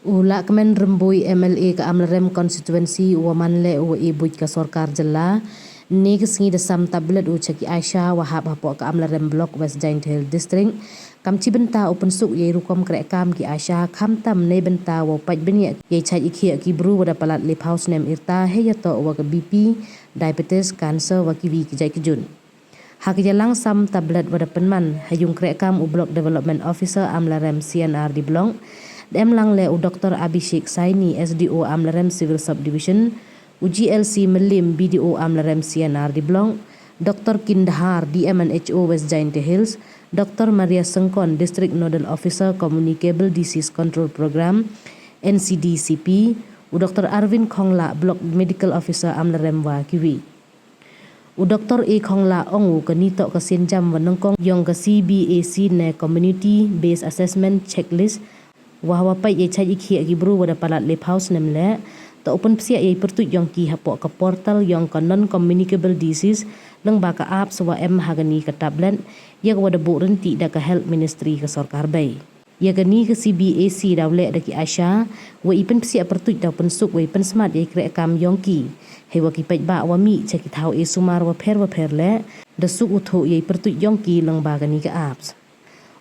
Lahkmen Rymbui MLA ke Amlarem constituency wamanle ibu ke sorkar jela ni kesengi de Saam tablet ceki AHSA wahab hapok ke Amlarem block West Giant Hill district kam ci benta open suk ye rukom krek kam ki AHSA kham tam ne benta wa paj benya ye chai ikhia ki bru wada palat lip house nem Wyrta he yato wa ke BP diabetes cancer wa ki wi ki jai kejun hak jalang Saam tablet wada penman hayung krek kam u block development officer Amlarem CNR di blong dem lang le u Dr. Abhishek Saini SDO Amlarem Civil Subdivision u GLC Melim BDO Amlarem CNR di Blong Dr. Kindahar DMNHO West Giant Hills Dr. Maria Sengkon District Nodal Officer Communicable Disease Control Program NCDCP u Dr. Arvin Khongla Block Medical Officer Amlarem wa Kiwi u Dr. A Khongla ongu kanito ka sinjam wanengkong yong ka CBAC ne Community Based Assessment Checklist wahwa pai ye chai ikhia ki bru wada palat lip house nemle to open psia ye pertut yong ki hapok ka portal yong ka non communicable disease leng ba ka apps wa hagani ka tablet ye wada bu renti da ka health ministry ka sarkar bay ye gani ka CBAC dawle da ki AHSA wa ipen psia pertut da pensuk wa ipen smart ye krek kam yong ki he wa ki pai ba wa mi cheki thau e sumar wa pher le da suk utho ye pertut yong ki leng ba gani ka apps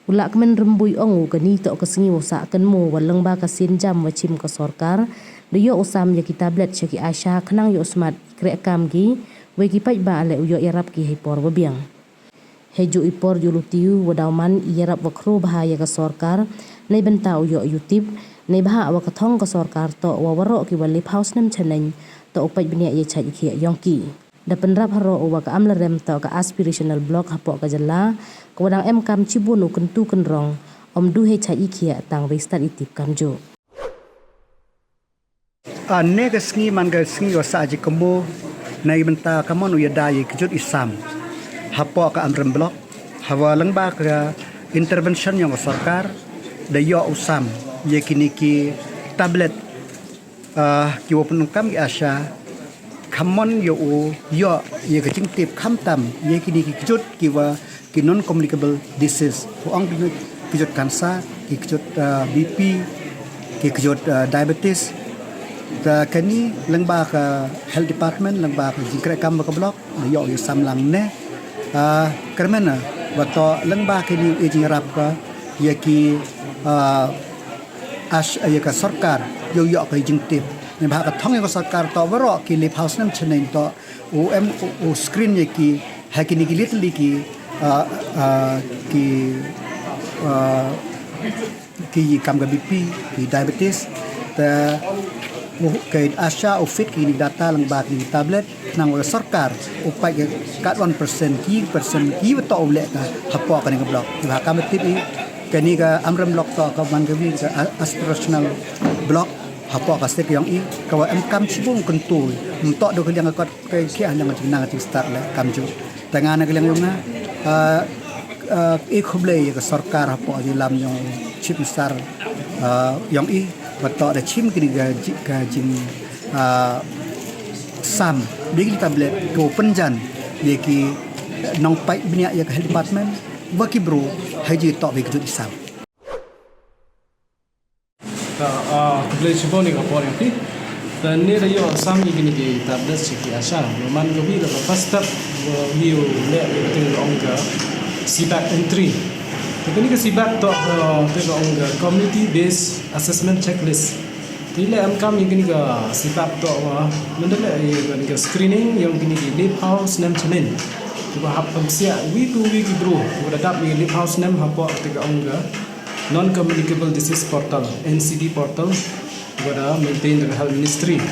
Lahkmen Rymbui ongu kani to kesengi usa kenmu waleng ba kasin jam wachim ke sorkar de yo usam ya ki tablet cheki AHSA khnang yo smart krek kam gi we ki pai ba le yo yarap ki hipor wabiang heju ipor yulutiu wadauman yarap wakro bahaya ke sorkar nei bentau yo youtube nei bah wa kathong ke sorkar to wa waro ki wali house nem chaneng to upai benia ye chai khia yongki da penrap haro wa ka Amlarem to ka aspirational block hapok ka jela kewadang em kam cibunu kentu kenrong om du he chai ikhia tang restat itip kamjo ne ka sngi man ga sngi yo sa ji kombo nai benta kamon u yada ye kjut isam hapok ka Amlarem block hawa lang ba ka intervention yang sarkar da yo usam ye kini ki tablet ki wopun kam ki AHSA Kamon yo ye ka tip kham tam ye kini ki kjut ki wa ki non communicable disease ko ang ki jot cancer ki jot BP ki jot diabetes ta kani lengba ka health department lengba ka jingkre kam ka block yo sam lang ne kermana wato lengba kini e jingrap ka ye ki ye ka sarkar yo ka jingtip ne ba ka thong ko sarkar to waro ki lip house nam chnen to o screen ye ki hakini ki little ki kam ga BP ki diabetes ta ke AHSA fit ki data lang ba ki tablet nang wa sarkar upai ka 1% ki to ole ka hapo ka ni blok ki ba kam tip kani ka Amlarem block to ka man ga wi ka aspirational block hapo ka stek yang ka wa kam chibung kentu mtok do kaliang ka ki an yang nang start la kam ju tanga na kaliang yung na khoble ka sarkar hapo di lam yung chip star yang bato da chim kini ga jing Saam bigi tablet ko penjan ye ki nong pai bnya ya health department baki bro haji to be kjut Saam Kublai cuba ni kapor yang ni, dan ni dia Saam ini di tablet segi AHSA. Memang kami dah first step view le betul angka CBAC entry. Tapi ni ke CBAC tu betul angka community based assessment checklist. Bila kami ini ke CBAC tu mendapat ini ke screening yang ini di lip house nem channel. Kita hap pemsia week bro. Kita dapat di lip house nem hapa tiga angka non-communicable disease portal NCD portal wada maintain the health ministry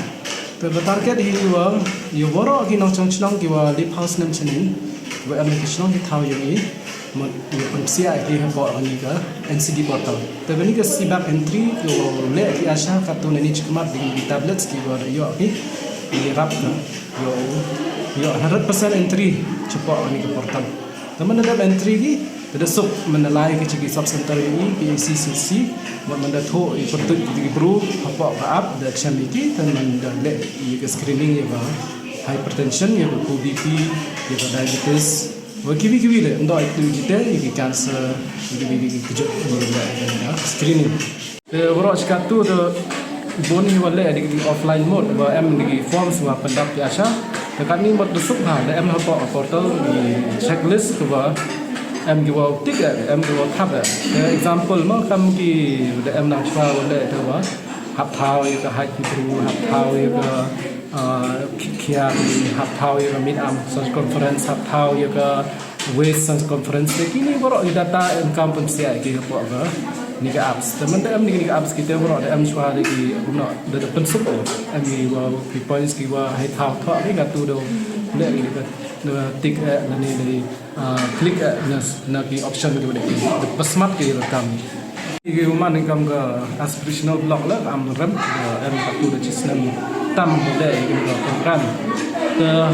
to the target hi wa yo boro ki nong chong chlong ki wa lip house nam chani wa am ki chlong ki thau yo ni mo yo pamsia ki ha bo ani ka NCD portal to bani ka CBAC entry yo le ki AHSA ka to ni chikmat di tablets ki wa yo ki ni rap ka yo 100% entry cepat ani ka portal teman ada entry ki ada sub menilai ke cegi sub center ini PACCC manda tho pertut di bro apa up da chamiti dan manda le ke screening ya ba hypertension ya ba BP ya ba diabetes wa kiwi le ndo itu kita ya cancer kiwi kejut screening Borok cakap tu bon ni wala di offline mode ba em di forms wa pendak biasa dekat ni mot besuk ha em apa portal di checklist ke ba em gi wa tik em gi wa thap example ma kam ki em nak chwa wala tu ba hap thau ye ka hai ki bru hap thau ye ka kia hap thau ye ka meet am such conference hap thau ye ka waste such conference kini borok data income pensia ki apa ba ni ke apps teman ni ke apps kita borok em chwa lagi no da pensuk em ni wa ki points ki wa hai thau tho ni ngatu do le ni ke tik ni dari klik na ki option ke de pasmat ke rekam ki man income ke aspirational block la Amlarem em tu de sistem tam de ke program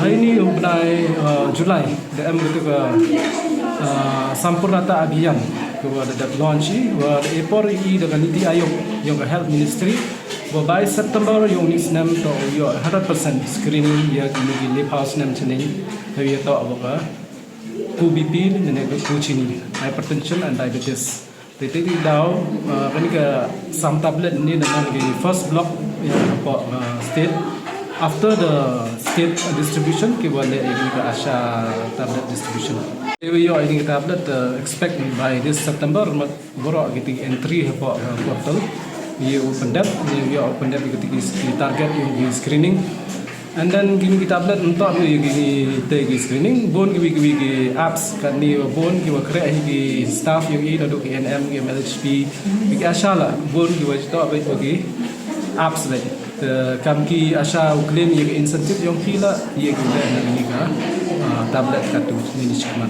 hari ni mulai Julai em gitu ke Sampurnata Abhiyan kepada ada launch wa epor i dengan Niti Ayog yang ke Health Ministry wa by September yang ni senam to yo 100% screening ya kini lip house nem chene ya to apa QBP ni ne kuchini hypertension and diabetes tete daw kani ke some tablet ni dengan ke first block yang apa state after the state distribution ke wala ini ke AHSA tablet distribution we are ini tablet expect by this September borok gitu entry apa portal we open that we open that kita target yung screening and then gini tablet untuk gini tegi screening bon gini apps kan ni bon gini create gini staff yung ini duduk NM gini LHP gini AHSA lah bon gini itu apa bagi apps lagi kam ki AHSA claim yung incentive yung pila iya gini na gini ka tablet katu ni cakman